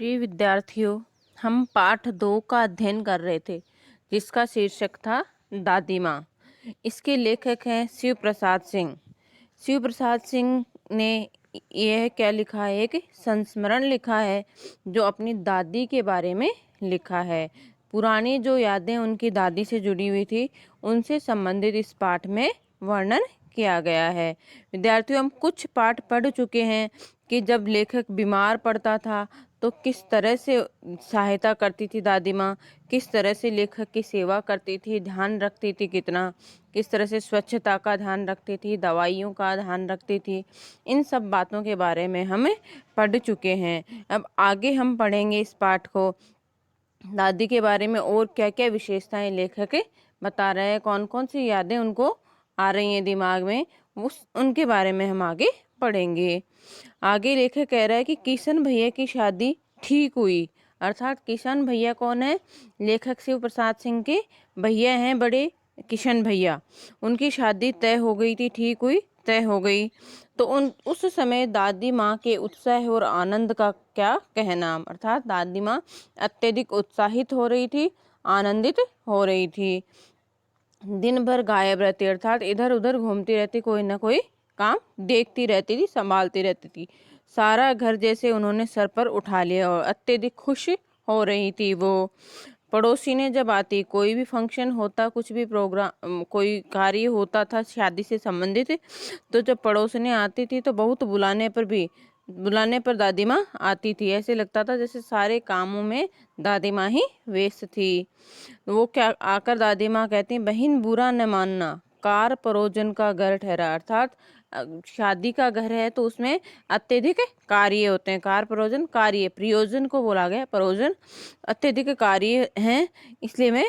प्रिय विद्यार्थियों, हम पाठ 2 का अध्ययन कर रहे थे जिसका शीर्षक था दादी माँ। इसके लेखक हैं शिव प्रसाद सिंह। शिव प्रसाद सिंह ने यह क्या लिखा है, एक संस्मरण लिखा है जो अपनी दादी के बारे में लिखा है। पुरानी जो यादें उनकी दादी से जुड़ी हुई थी उनसे संबंधित इस पाठ में वर्णन किया गया है। विद्यार्थियों, हम कुछ पाठ पढ़ चुके हैं कि जब लेखक बीमार पड़ता था तो किस तरह से सहायता करती थी दादी माँ, किस तरह से लेखक की सेवा करती थी, ध्यान रखती थी कितना, किस तरह से स्वच्छता का ध्यान रखती थी, दवाइयों का ध्यान रखती थी। इन सब बातों के बारे में हम पढ़ चुके हैं। अब आगे हम पढ़ेंगे इस पाठ को। दादी के बारे में और क्या क्या विशेषताएं लेखक बता रहे हैं, कौन कौन सी यादें उनको आ रही हैं दिमाग में, उनके बारे में हम आगे पढ़ेंगे। आगे लेखक कह रहा है कि किशन भैया की शादी ठीक हुई। अर्थात किशन भैया कौन है? लेखक शिव प्रसाद सिंह के भैया हैं बड़े, किशन भैया। उनकी शादी तय हो गई थी, ठीक हुई, तय हो गई। तो उस समय दादी माँ के उत्साह और आनंद का क्या कहना। अर्थात दादी माँ अत्यधिक उत्साहित हो रही थी, आनंदित हो रही थी। दिन भर गायब रहती, अर्थात इधर उधर घूमती रहती, कोई ना कोई काम देखती रहती थी, संभालती रहती थी। सारा घर जैसे उन्होंने सर पर उठा लिया और अत्यधिक खुश हो रही थी वो। पड़ोसी ने जब आती, कोई भी फंक्शन होता, कुछ भी प्रोग्राम, कोई कार्य होता था शादी से संबंधित, तो जब पड़ोसने आती थी तो बहुत बुलाने पर दादी माँ आती थी। ऐसे लगता था जैसे सारे कामों में दादी माँ ही व्यस्त थी। वो क्या आकर दादी माँ कहती, बहन बुरा न मानना, कार परोजन का घर ठहरा। अर्थात शादी का घर है तो उसमें अत्यधिक कार्य होते हैं। कार परोजन, कार्य, प्रयोजन को बोला गया, परोजन, अत्यधिक कार्य हैं, इसलिए मैं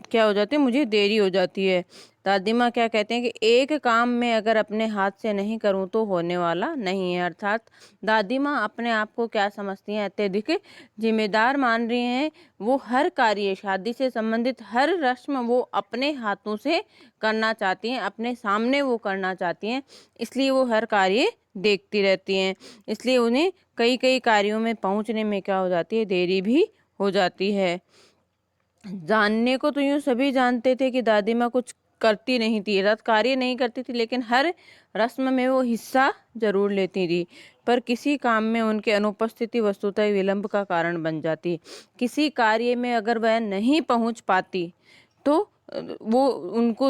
क्या हो जाती है, मुझे देरी हो जाती है। दादी माँ क्या कहते हैं कि एक काम में अगर अपने हाथ से नहीं करूँ तो होने वाला नहीं है। अर्थात दादी माँ अपने आप को क्या समझती हैं, अत्यधिक जिम्मेदार मान रही हैं। वो हर कार्य, शादी से संबंधित हर रस्म वो अपने हाथों से करना चाहती हैं, अपने सामने वो करना चाहती हैं, इसलिए वो हर कार्य देखती रहती हैं। इसलिए उन्हें कई कई कार्यों में पहुंचने में क्या हो जाती है, देरी भी हो जाती है। जानने को तो यूँ सभी जानते थे कि दादी माँ कुछ करती नहीं थी, रथ कार्य नहीं करती थी, लेकिन हर रस्म में वो हिस्सा जरूर लेती थी। पर किसी काम में उनके अनुपस्थिति वस्तुतः विलंब का कारण बन जाती। किसी कार्य में अगर वह नहीं पहुंच पाती तो वो उनको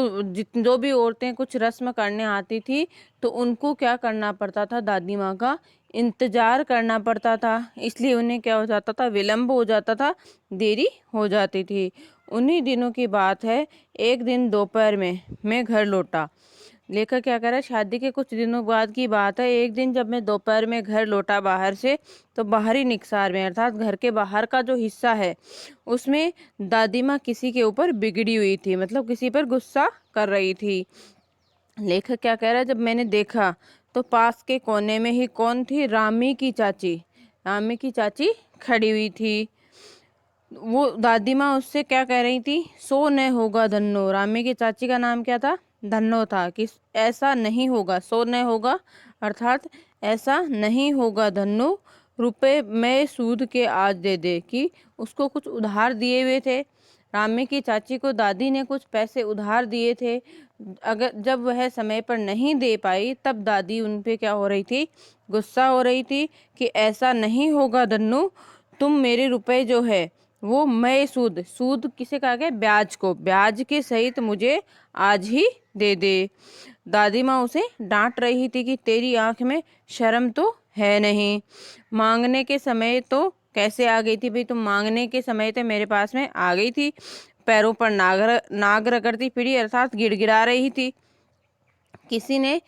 जो भी औरतें कुछ रस्म करने आती थी तो उनको क्या करना पड़ता था, दादी माँ का इंतजार करना पड़ता था। इसलिए उन्हें क्या हो जाता था, विलंब हो जाता था, देरी हो जाती थी। उन्हीं दिनों की बात है, एक दिन दोपहर में मैं घर लौटा। लेखक क्या कह रहा है, शादी के कुछ दिनों बाद की बात है। एक दिन जब मैं दोपहर में घर लौटा बाहर से, तो बाहरी निकसार में, अर्थात घर के बाहर का जो हिस्सा है उसमें दादी माँ किसी के ऊपर बिगड़ी हुई थी, मतलब किसी पर गुस्सा कर रही थी। लेखक क्या कह रहा है, जब मैंने देखा तो पास के कोने में ही कौन थी, रामी की चाची। रामी की चाची खड़ी हुई थी। वो दादी माँ उससे क्या कह रही थी, सो न होगा धन्नो। रामी की चाची का नाम क्या था, धन्नो था। कि ऐसा नहीं होगा, सो न होगा, अर्थात ऐसा नहीं होगा धन्नो, रुपए मैं सूद के आज दे दे। कि उसको कुछ उधार दिए हुए थे, रामी की चाची को दादी ने कुछ पैसे उधार दिए थे। अगर जब वह समय पर नहीं दे पाई तब दादी उन पे क्या हो रही थी, गुस्सा हो रही थी कि ऐसा नहीं होगा धन्नो, तुम मेरे रुपए जो है वो मैं सूद, सूद किसे कहा गया, ब्याज को, ब्याज के सहित मुझे आज ही दे दे। दादी माँ उसे डांट रही थी कि तेरी आंख में शर्म तो है नहीं, मांगने के समय तो कैसे आ गई थी भाई, तुम मांगने के समय तो मेरे पास में आ गई थी। पैरों पर नाग रगड़ती फिरी, अर्थात गिड़गिड़ा रही थी। किसी ने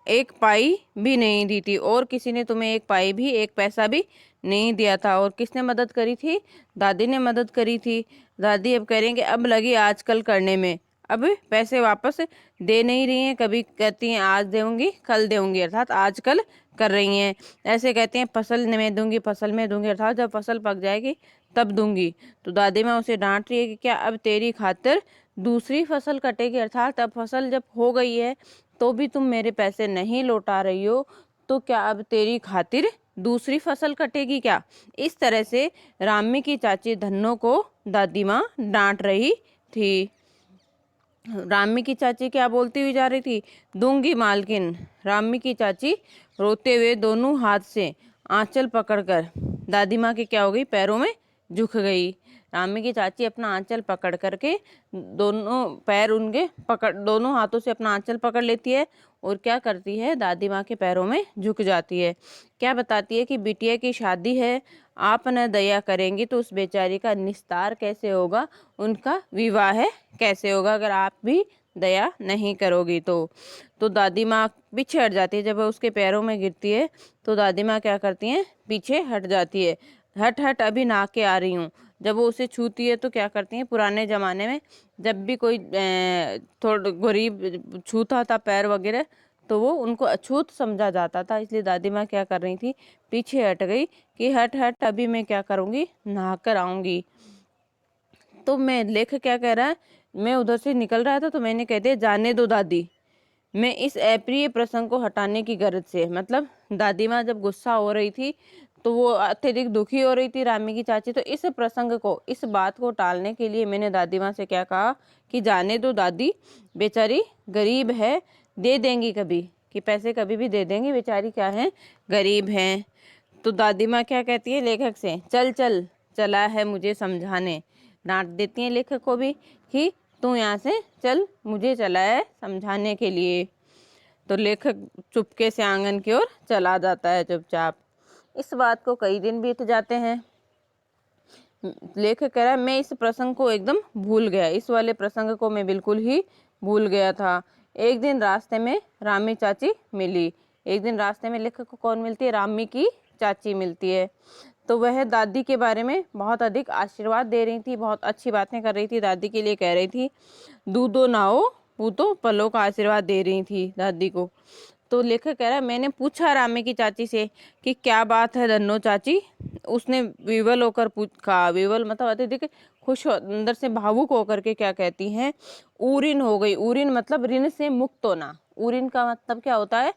एक पाई भी नहीं दी थी, और किसी ने तुम्हें एक पाई भी, एक पैसा भी नहीं दिया था। और किसने मदद करी थी, दादी ने मदद करी थी। दादी अब कह रही हैं कि अब लगी आजकल करने में, अब पैसे वापस दे नहीं रही हैं, कभी कहती हैं आज देऊंगी कल देऊंगी, अर्थात आजकल कर रही हैं। ऐसे कहती हैं फसल में दूंगी, फसल में दूंगी, अर्थात जब फसल पक जाएगी तब दूंगी। तो दादी माँ उसे डांट रही है कि क्या अब तेरी खातिर दूसरी फसल कटेगी, अर्थात अब फसल जब हो गई है तो भी तुम मेरे पैसे नहीं लौटा रही हो, तो क्या अब तेरी खातिर दूसरी फसल कटेगी क्या। इस तरह से रामी की चाची धन्नो को दादी माँ डांट रही थी। रामी की चाची क्या बोलती हुई जा रही थी, दूंगी मालकिन। रामी की चाची रोते हुए दोनों हाथ से आंचल पकड़कर दादी माँ के क्या हो गई, पैरों में झुक गई। रामी की चाची अपना आंचल पकड़ करके दोनों पैर उनके पकड़, दोनों हाथों से अपना आंचल पकड़ लेती है और क्या करती है, दादी माँ के पैरों में झुक जाती है। क्या बताती है कि बिटिया की शादी है, आप न दया करेंगी तो उस बेचारी का निस्तार कैसे होगा, उनका विवाह कैसे होगा अगर आप भी दया नहीं करोगी तो दादी माँ पीछे हट जाती है। जब वह उसके पैरों में गिरती है तो दादी माँ क्या करती हैं, पीछे हट जाती है। हट हट अभी नहा के आ रही हूँ। जब वो उसे छूती है तो क्या करती हैं, पुराने ज़माने में जब भी कोई थोड़ा गरीब छूता था पैर वगैरह तो वो उनको अछूत समझा जाता था, इसलिए दादी माँ क्या कर रही थी, पीछे हट गई कि हट हट अभी मैं क्या करूँगी, नहा कर आऊँगी। तो मैं लेखक क्या कह रहा है, मैं उधर से निकल रहा था तो मैंने कह दिया जाने दो दादी, मैं इस अप्रिय प्रसंग को हटाने की गरज से, मतलब दादी माँ जब गुस्सा हो रही थी तो वो अत्यधिक दुखी हो रही थी रामी की चाची, तो इस प्रसंग को, इस बात को टालने के लिए मैंने दादी माँ से क्या कहा कि जाने दो दादी, बेचारी गरीब है, दे देंगी कभी, कि पैसे कभी भी दे देंगी, बेचारी क्या है, गरीब हैं। तो दादी माँ क्या कहती है लेखक से, चल चल चला है मुझे समझाने, डांट देती है लेखक को भी कि तू यहाँ से चल, मुझे चला है समझाने के लिए। तो लेखक चुपके से आंगन की ओर चला जाता है चुपचाप। इस बात को कई दिन बीत जाते हैं। लेखक कह रहा है मैं इस प्रसंग को एकदम भूल गया, इस वाले प्रसंग को मैं बिल्कुल ही भूल गया था। एक दिन रास्ते में रामी चाची मिली। एक दिन रास्ते में लेखक को कौन मिलती है, रामी की चाची मिलती है। तो वह दादी के बारे में बहुत अधिक आशीर्वाद दे रही थी, बहुत अच्छी बातें कर रही थी, दादी के लिए कह रही थी दूधो नाओ पूतो पलो का आशीर्वाद दे रही थी दादी को। तो लेखक कह रहा है मैंने पूछा रामी की चाची से कि क्या बात है धन्नो चाची। उसने विवल होकर पूछा, विवल मतलब अत्यधिक खुश अंदर से भावुक होकर के क्या कहती हैं, ऊरिन हो गई। ऊरिन मतलब ऋण से मुक्त होना। ऊरिन का मतलब क्या होता है,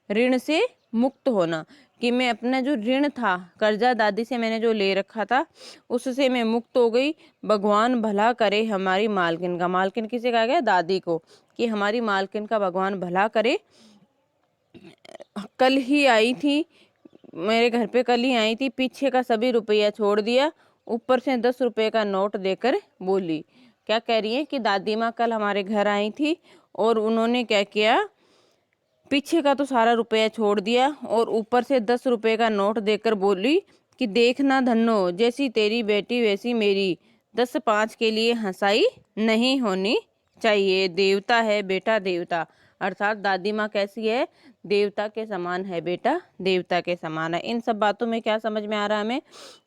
ऋण से मुक्त होना, कि मैं अपना जो ऋण था, कर्जा दादी से मैंने जो ले रखा था, उससे मैं मुक्त हो गई। भगवान भला करे हमारी मालकिन का, मालकिन किसे कहा गया, दादी को, कि हमारी मालकिन का भगवान भला करे। कल ही आई थी मेरे घर पे, कल ही आई थी, पीछे का सभी रुपया छोड़ दिया, ऊपर से 10 रुपए का नोट देकर बोली। क्या कह रही है कि दादी माँ कल हमारे घर आई थी और उन्होंने क्या किया, पीछे का तो सारा रुपया छोड़ दिया और ऊपर से 10 रुपए का नोट देकर बोली कि देखना धन्नो, जैसी तेरी बेटी वैसी मेरी, 10-5 के लिए हंसाई नहीं होनी चाहिए। देवता है बेटा देवता, अर्थात दादी माँ कैसी है, देवता के समान है बेटा, देवता के समान है। इन सब बातों में क्या समझ में आ रहा है हमें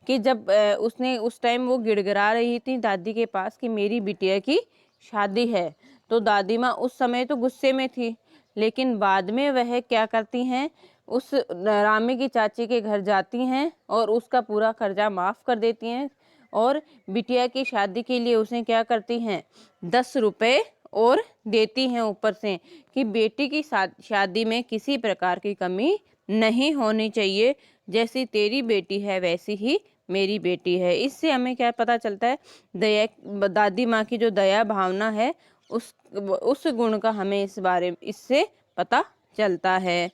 कि जब उसने उस टाइम वो गिड़गिड़ा रही थी दादी के पास कि मेरी बिटिया की शादी है, तो दादी माँ उस समय तो गुस्से में थी, लेकिन बाद में वह क्या करती हैं, उस रामी की चाची के घर जाती हैं और उसका पूरा कर्जा माफ़ कर देती हैं और बिटिया की शादी के लिए उसे क्या करती हैं, 10 रुपए और देती हैं ऊपर से, कि बेटी की शादी में किसी प्रकार की कमी नहीं होनी चाहिए, जैसी तेरी बेटी है वैसी ही मेरी बेटी है। इससे हमें क्या पता चलता है, दया, दादी माँ की जो दया भावना है उस गुण का हमें इससे पता चलता है।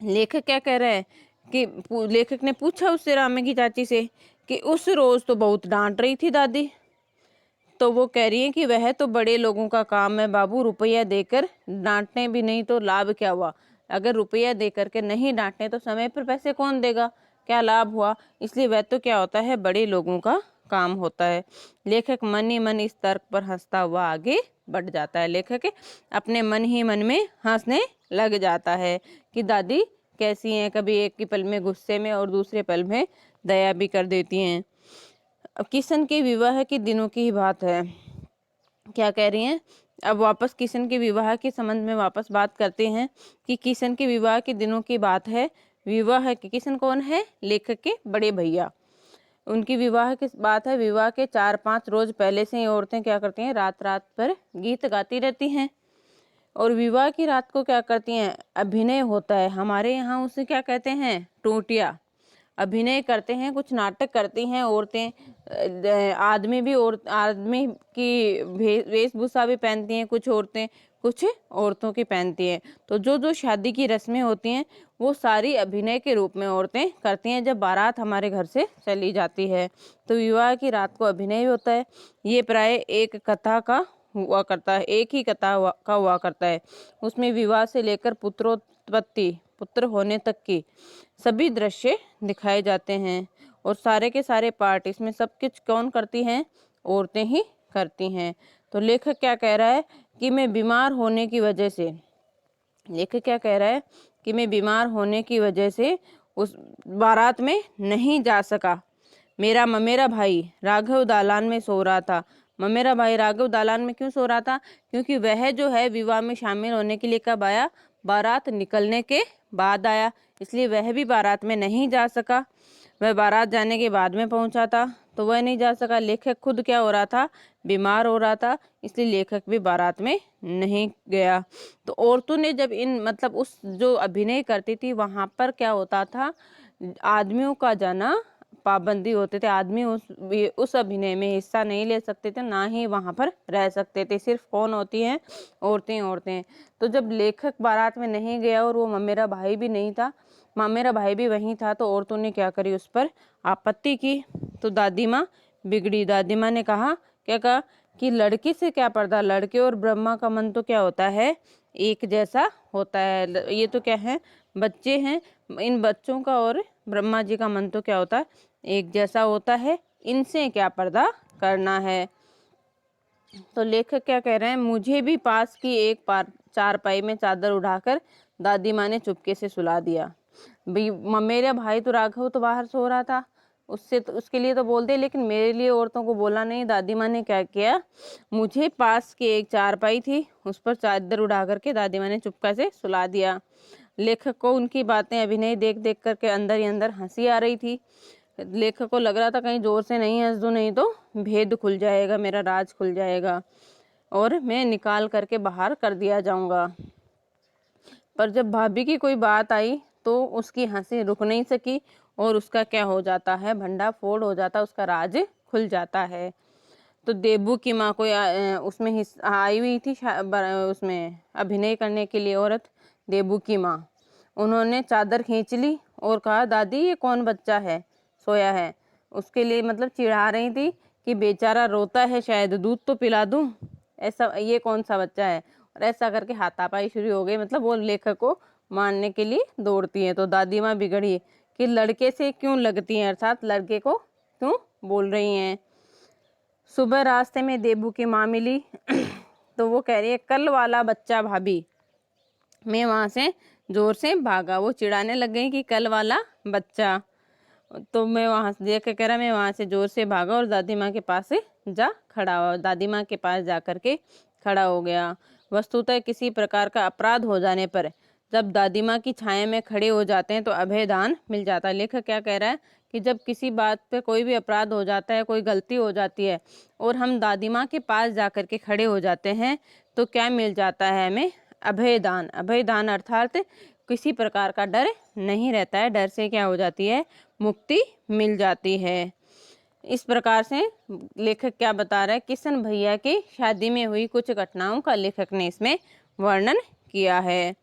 लेखक क्या कह रहा है कि लेखक ने पूछा उससे, रामी की चाची से, कि उस रोज तो बहुत डांट रही थी दादी। तो वो कह रही है कि वह तो बड़े लोगों का काम है बाबू, रुपया देकर डांटने भी नहीं तो लाभ क्या हुआ, अगर रुपया दे करके नहीं डांटने तो समय पर पैसे कौन देगा, क्या लाभ हुआ। इसलिए वह तो क्या होता है, बड़े लोगों का काम होता है। लेखक मन ही मन इस तर्क पर हंसता हुआ आगे बढ़ जाता है। लेखक अपने मन ही मन में हंसने लग जाता है कि दादी कैसी हैं, कभी एक ही पल में गुस्से में और दूसरे पल में दया भी कर देती हैं। अब किशन के विवाह के दिनों की ही बात है, क्या कह रही हैं, अब वापस किशन के विवाह के संबंध में वापस बात करते हैं कि किशन के विवाह के दिनों की बात है। विवाह के, किशन कौन है, लेखक के बड़े भैया, उनकी विवाह की बात है। विवाह के 4-5 रोज पहले से ही औरतें क्या करती हैं, रात रात पर गीत गाती रहती हैं। और विवाह की रात को क्या करती हैं, अभिनय होता है। हमारे यहाँ उसे क्या कहते हैं, टोटिया। अभिनय करते हैं, कुछ नाटक करती हैं औरतें। आदमी भी, और आदमी की वेशभूषा भी पहनती हैं कुछ औरतें, कुछ औरतों की पहनती हैं। तो जो जो शादी की रस्में होती हैं वो सारी अभिनय के रूप में औरतें करती हैं जब बारात हमारे घर से चली जाती है। तो विवाह की रात को अभिनय होता है। ये प्राय एक कथा का हुआ करता है, एक ही कथा का हुआ करता है। उसमें विवाह से लेकर पुत्रोत्पत्ति, पुत्र होने तक की सभी दृश्य दिखाए जाते हैं। और सारे के सारे पार्ट इसमें सब कुछ कौन करती हैं, औरतें ही करती हैं। तो लेखक क्या कह रहा है कि मैं बीमार होने की वजह से, लेखक क्या कह रहा है कि मैं बीमार होने की वजह से उस बारात में नहीं जा सका। मेरा भाई राघव दालान में सो रहा था। मेरा भाई राघव दालान में क्यों सो रहा था, क्योंकि वह जो है विवाह में शामिल होने के लिए कब आया, बारात निकलने के बाद आया, इसलिए वह भी बारात में नहीं जा सका। वह बारात जाने के बाद में पहुंचा था तो वह नहीं जा सका। लेखक खुद क्या हो रहा था, बीमार हो रहा था, इसलिए लेखक भी बारात में नहीं गया। तो औरतों ने जब इन मतलब उस जो अभिनय करती थी वहां पर क्या होता था, आदमियों का जाना पाबंदी होते थे। आदमी उस अभिनय में हिस्सा नहीं ले सकते थे, ना ही वहां पर रह सकते थे। सिर्फ कौन होती हैं, औरतें। तो जब लेखक बारात में नहीं गया और वो मेरा भाई भी नहीं था, मेरा भाई भी वहीं था, तो औरतों ने क्या करी, उस पर आपत्ति की। तो दादी माँ बिगड़ी। दादी माँ ने कहा, क्या कहा कि लड़की से क्या पर्दा, लड़के और ब्रह्मा का मन तो क्या होता है, एक जैसा होता है। ये तो क्या है, बच्चे हैं, इन बच्चों का और ब्रह्मा जी का मन तो क्या होता है, एक जैसा होता है, इनसे क्या पर्दा करना है। तो लेखक क्या कह रहे हैं, मुझे भी पास की एक चारपाई में चादर उठाकर दादी माँ ने चुपके से सुला दिया। मेरा भाई तो राघव तो बाहर सो रहा था, उससे तो उसके लिए तो बोलते, लेकिन मेरे लिए औरतों को बोला नहीं। दादी माँ ने क्या किया, मुझे पास की एक चारपाई थी उस पर चादर उड़ा करके दादी माँ ने चुपका से सुला दिया। लेखक को उनकी बातें अभिनय देख देख करके अंदर ही अंदर हंसी आ रही थी। लेखक को लग रहा था कहीं जोर से नहीं हंस दूं, नहीं तो भेद खुल जाएगा, मेरा राज खुल जाएगा और मैं निकाल करके बाहर कर दिया जाऊंगा। पर जब भाभी की कोई बात आई तो उसकी हंसी रुक नहीं सकी और उसका क्या हो जाता है, भंडा फोड़ हो जाता, उसका राज खुल जाता है। तो देबू की माँ को उसमें आई हुई थी उसमें अभिनय करने के लिए औरत, देबू की माँ। उन्होंने चादर खींच ली और कहा, दादी ये कौन बच्चा है सोया है। उसके लिए मतलब चिढ़ा रही थी कि बेचारा रोता है, शायद दूध तो पिला दूं, ऐसा ये कौन सा बच्चा है। और ऐसा करके हाथापाई शुरू हो गई, मतलब वो लेखक को मारने के लिए दौड़ती है। तो दादी माँ बिगड़ी कि लड़के से क्यों लगती हैं, अर्थात लड़के को क्यों बोल रही हैं। सुबह रास्ते में देबू की माँ मिली तो वो कह रही है, कल वाला बच्चा भाभी। मैं वहां से जोर से भागा, वो चिढ़ाने लग गई कि कल वाला बच्चा। तो मैं वहां से देख के कह रहा, मैं वहां से जोर से भागा और दादी माँ के पास से जा खड़ा हुआ। दादी माँ के पास जा करके खड़ा हो गया। वस्तुतः किसी प्रकार का अपराध हो जाने पर जब दादी माँ की छाया में खड़े हो जाते हैं तो अभय दान मिल जाता है। लेखक क्या कह रहा है कि जब किसी बात पे कोई भी अपराध हो जाता है, कोई गलती हो जाती है और हम दादी माँ के पास जा करके खड़े हो जाते हैं तो क्या मिल जाता है हमें, अभय दान। अभय दान अर्थात किसी प्रकार का डर नहीं रहता है, डर से क्या हो जाती है, मुक्ति मिल जाती है। इस प्रकार से लेखक क्या बता रहा है, किशन भैया की शादी में हुई कुछ घटनाओं का लेखक ने इसमें वर्णन किया है।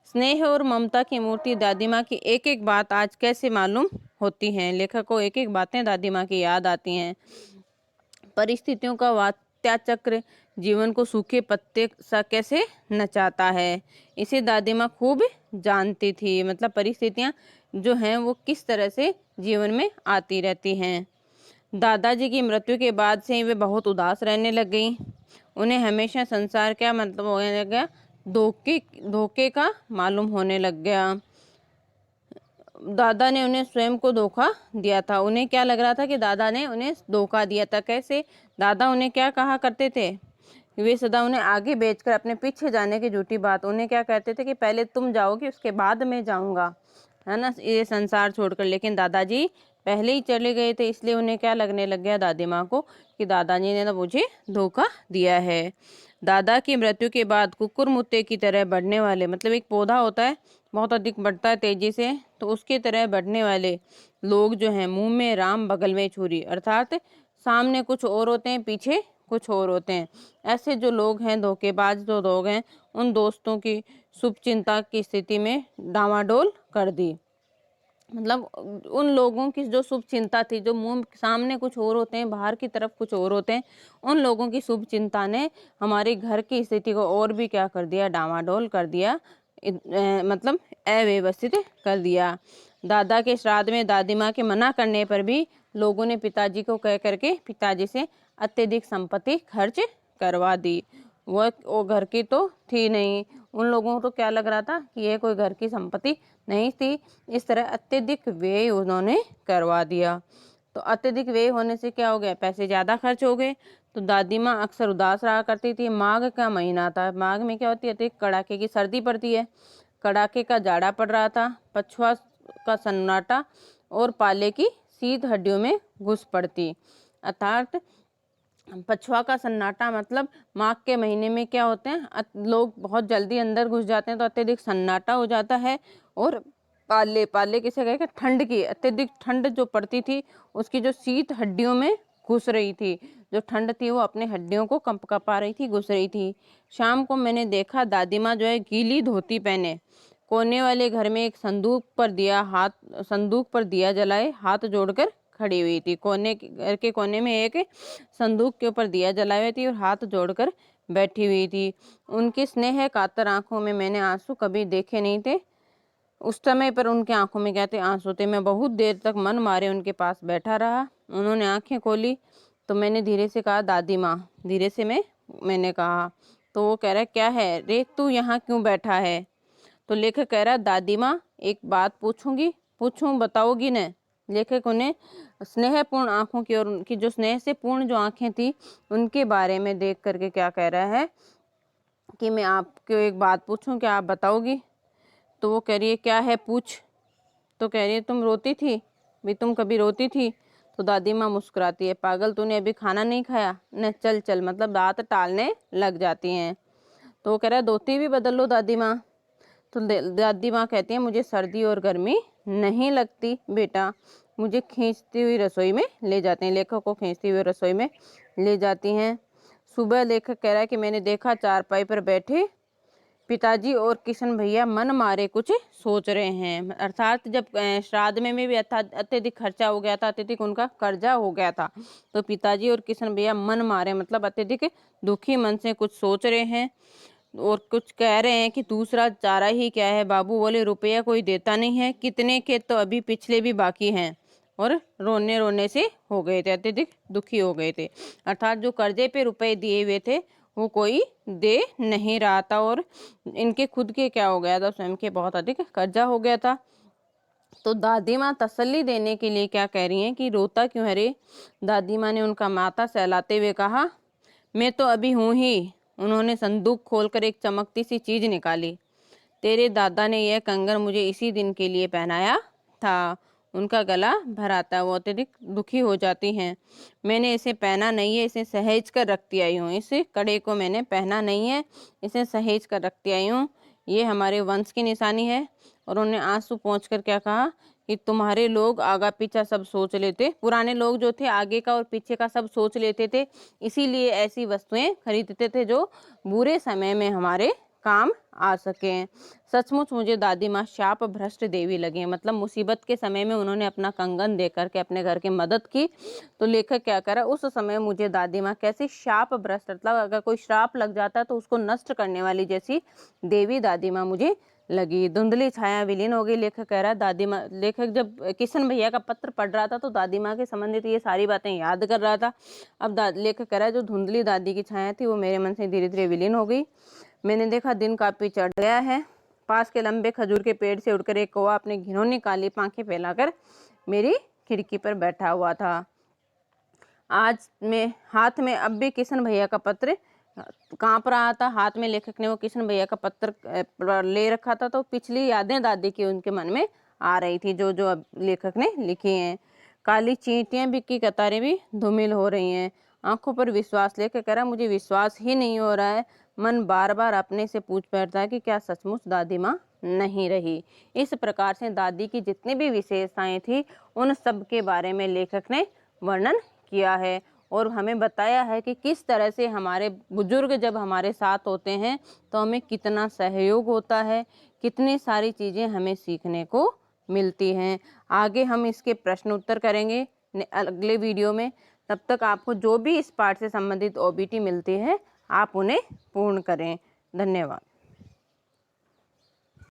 स्नेह और ममता की मूर्ति दादी माँ की एक एक बात आज कैसे मालूम होती हैं। लेखक को एक एक बातें दादी माँ की याद आती हैं। परिस्थितियों का वात्या चक्र जीवन को सूखे पत्ते सा कैसे नचाता है, इसे दादी माँ खूब जानती थी। मतलब परिस्थितियाँ जो हैं वो किस तरह से जीवन में आती रहती हैं। दादाजी की मृत्यु के बाद से वे बहुत उदास रहने लग गई। उन्हें हमेशा संसार क्या मतलब होने लग गया, धोखे का मालूम होने लग गया। दादा ने उन्हें स्वयं को धोखा दिया था। उन्हें क्या लग रहा था कि दादा ने उन्हें धोखा दिया था। कैसे, दादा उन्हें क्या कहा करते थे, वे सदा उन्हें आगे बेचकर अपने पीछे जाने की झूठी बात। उन्हें क्या कहते थे कि पहले तुम जाओगे उसके बाद मैं जाऊंगा, है ना, ये संसार छोड़कर। लेकिन दादाजी पहले ही चले गए थे, इसलिए उन्हें क्या लगने लग गया दादी माँ को कि दादाजी ने तो मुझे धोखा दिया है। दादा की मृत्यु के बाद कुकुरमुत्ते की तरह बढ़ने वाले, मतलब एक पौधा होता है बहुत अधिक बढ़ता है तेजी से, तो उसकी तरह बढ़ने वाले लोग जो हैं, मुंह में राम बगल में छुरी, अर्थात सामने कुछ और होते हैं, पीछे कुछ और होते हैं। ऐसे जो लोग हैं, धोखेबाज जो लोग हैं, उन दोस्तों की शुभ चिंता की स्थिति में डामाडोल कर दी। मतलब उन लोगों की जो शुभ चिंता थी, जो मुंह सामने कुछ और होते हैं, बाहर की तरफ कुछ और होते हैं, उन लोगों की शुभ चिंता ने हमारे घर की स्थिति को और भी क्या कर दिया, डामाडोल कर दिया, मतलब अव्यवस्थित कर दिया। दादा के श्राद्ध में दादी माँ के मना करने पर भी लोगों ने पिताजी को कह करके पिताजी से अत्यधिक संपत्ति खर्च करवा दी। वो घर की तो थी नहीं, उन लोगों को तो क्या लग रहा था कि ये कोई घर की संपत्ति नहीं थी। इस तरह अत्यधिक व्यय उन्होंने करवा दिया। तो अत्यधिक व्यय होने से क्या हो गया, पैसे ज़्यादा खर्च हो गए। तो दादी माँ अक्सर उदास रहा करती थी। माघ का महीना था, माघ में क्या होती है, अत्यधिक कड़ाके की सर्दी पड़ती है, कड़ाके का जाड़ा पड़ रहा था, पछुआ का सन्नाटा और पाले की शीत हड्डियों में घुस पड़ती। अर्थात पछुआ का सन्नाटा मतलब माघ के महीने में क्या होते हैं, लोग बहुत जल्दी अंदर घुस जाते हैं, तो अत्यधिक सन्नाटा हो जाता है। और पाले, पाले किसे कहेगा, ठंड की, अत्यधिक ठंड जो पड़ती थी उसकी जो शीत हड्डियों में घुस रही थी, जो ठंड थी वो अपने हड्डियों को कंपा रही थी, घुस रही थी। शाम को मैंने देखा दादी माँ जो है गीली धोती पहने कोने वाले घर में एक संदूक पर दिया जलाए हाथ जोड़कर खड़ी हुई थी। घर के कोने में एक संदूक के ऊपर दिया जलाए हुई थी और हाथ जोड़कर बैठी हुई थी। उनकी स्नेह कातर आंखों में मैंने आंसू कभी देखे नहीं थे। उस समय पर उनके आंखों में क्या थे, आंसू थे। मैं बहुत देर तक मन मारे उनके पास बैठा रहा। उन्होंने आंखें खोली तो मैंने धीरे से कहा, दादी माँ। धीरे से मैंने कहा तो वो कह रहा है, क्या है रे, तू यहाँ क्यों बैठा है? तो लेखक कह रहा, दादी माँ एक बात पूछूंगी, पूछूं, बताओगी न? लेखक उन्हें स्नेहपूर्ण आंखों की और उनकी जो स्नेह से पूर्ण जो आंखें थी उनके बारे में देख करके क्या कह रहा है कि मैं आपको एक बात पूछूं, क्या आप बताओगी? तो वो कह रही है, क्या है, पूछ। तो कह रही है, तुम रोती थी भी, तुम कभी रोती थी? तो दादी माँ मुस्कुराती है, पागल, तूने अभी खाना नहीं खाया न, चल चल, मतलब बात टालने लग जाती हैं। तो वो कह रहा है, धोती भी बदल लो दादी माँ। तो दादी माँ कहती है, मुझे सर्दी और गर्मी नहीं लगती बेटा। मुझे खींचती हुई रसोई में ले जाते हैं, लेखक को खींचती हुई रसोई में ले जाती हैं। सुबह लेखक कह रहा है कि मैंने देखा चारपाई पर बैठे पिताजी और किशन भैया मन मारे कुछ सोच रहे हैं। अर्थात जब श्राद्ध में भी अत्यधिक खर्चा हो गया था, अत्यधिक उनका कर्जा हो गया था, तो पिताजी और किशन भैया मन मारे मतलब अत्यधिक दुखी मन से कुछ सोच रहे हैं और कुछ कह रहे हैं कि दूसरा चारा ही क्या है। बाबू बोले, रुपया कोई देता नहीं है, कितने के तो अभी पिछले भी बाकी हैं। और रोने रोने से हो गए थे, अत्यधिक दुखी हो गए थे। अर्थात जो कर्जे पे रुपए दिए हुए थे वो कोई दे नहीं रहा था और इनके खुद के क्या हो गया था, स्वयं के बहुत अधिक कर्जा हो गया था। तो दादी माँ तसल्ली देने के लिए क्या कह रही हैं कि रोता क्यों है रे? दादी माँ ने उनका माथा सहलाते हुए कहा, मैं तो अभी हूँ ही। उन्होंने संदूक खोलकर एक चमकती सी चीज निकाली। तेरे दादा ने यह कंगन मुझे इसी दिन के लिए पहनाया था। उनका गला भर आता है, वो अत्यधिक दुखी हो जाती हैं। मैंने इसे पहना नहीं है, इसे सहेज कर रखती आई हूँ। इस कड़े को मैंने पहना नहीं है, इसे सहेज कर रखती आई हूँ। ये हमारे वंश की निशानी है। और उन्होंने आंसू पोंछ कर क्या कहा कि तुम्हारे लोग आगा पीछा सब सोच लेते, पुराने लोग जो थे आगे का और पीछे का सब सोच लेते थे, इसीलिए ऐसी वस्तुएं खरीदते थे जो बुरे समय में हमारे काम आ सके। सचमुच मुझे दादी माँ शाप भ्रष्ट देवी लगी है, मतलब मुसीबत के समय में उन्होंने अपना कंगन दे करके अपने घर की मदद की। तो लेखक क्या करा, उस समय मुझे दादी माँ कैसी शाप भ्रष्ट, मतलब अगर कोई श्राप लग जाता तो उसको नष्ट करने वाली जैसी देवी दादी माँ मुझे लगी। धुंधली छाया विलीन हो गई। लेखक कह रहा है, दादी माँ, लेखक जब किशन भैया का पत्र पढ़ रहा था तो दादी माँ के संबंधित ये सारी बातें याद कर रहा था। अब लेखक कह रहा है, जो धुंधली दादी की छाया थी वो मेरे मन से धीरे धीरे विलीन हो गई। मैंने देखा दिन काफी चढ़ गया है। पास के लंबे खजूर के पेड़ से उड़कर एक कौवा अपने घिनौनी काली पांखें फैलाकर मेरी खिड़की पर बैठा हुआ था। आज में हाथ में अब भी किशन भैया का पत्र कांप रहा था। हाथ में लेखक ने वो किशन भैया का पत्र ले रखा था, तो पिछली यादें दादी की उनके मन में आ रही थी, जो अब लेखक ने लिखी हैं। काली चींटियां भी की कतारें भी धूमिल हो रही हैं। आंखों पर विश्वास लेकर कह रहा मुझे विश्वास ही नहीं हो रहा है। मन बार बार अपने से पूछ बैठता है कि क्या सचमुच दादी माँ नहीं रही। इस प्रकार से दादी की जितनी भी विशेषताएं थी उन सब के बारे में लेखक ने वर्णन किया है और हमें बताया है कि किस तरह से हमारे बुजुर्ग जब हमारे साथ होते हैं तो हमें कितना सहयोग होता है, कितनी सारी चीज़ें हमें सीखने को मिलती हैं। आगे हम इसके प्रश्न उत्तर करेंगे अगले वीडियो में। तब तक आपको जो भी इस पाठ से संबंधित ओबीटी मिलती है आप उन्हें पूर्ण करें। धन्यवाद।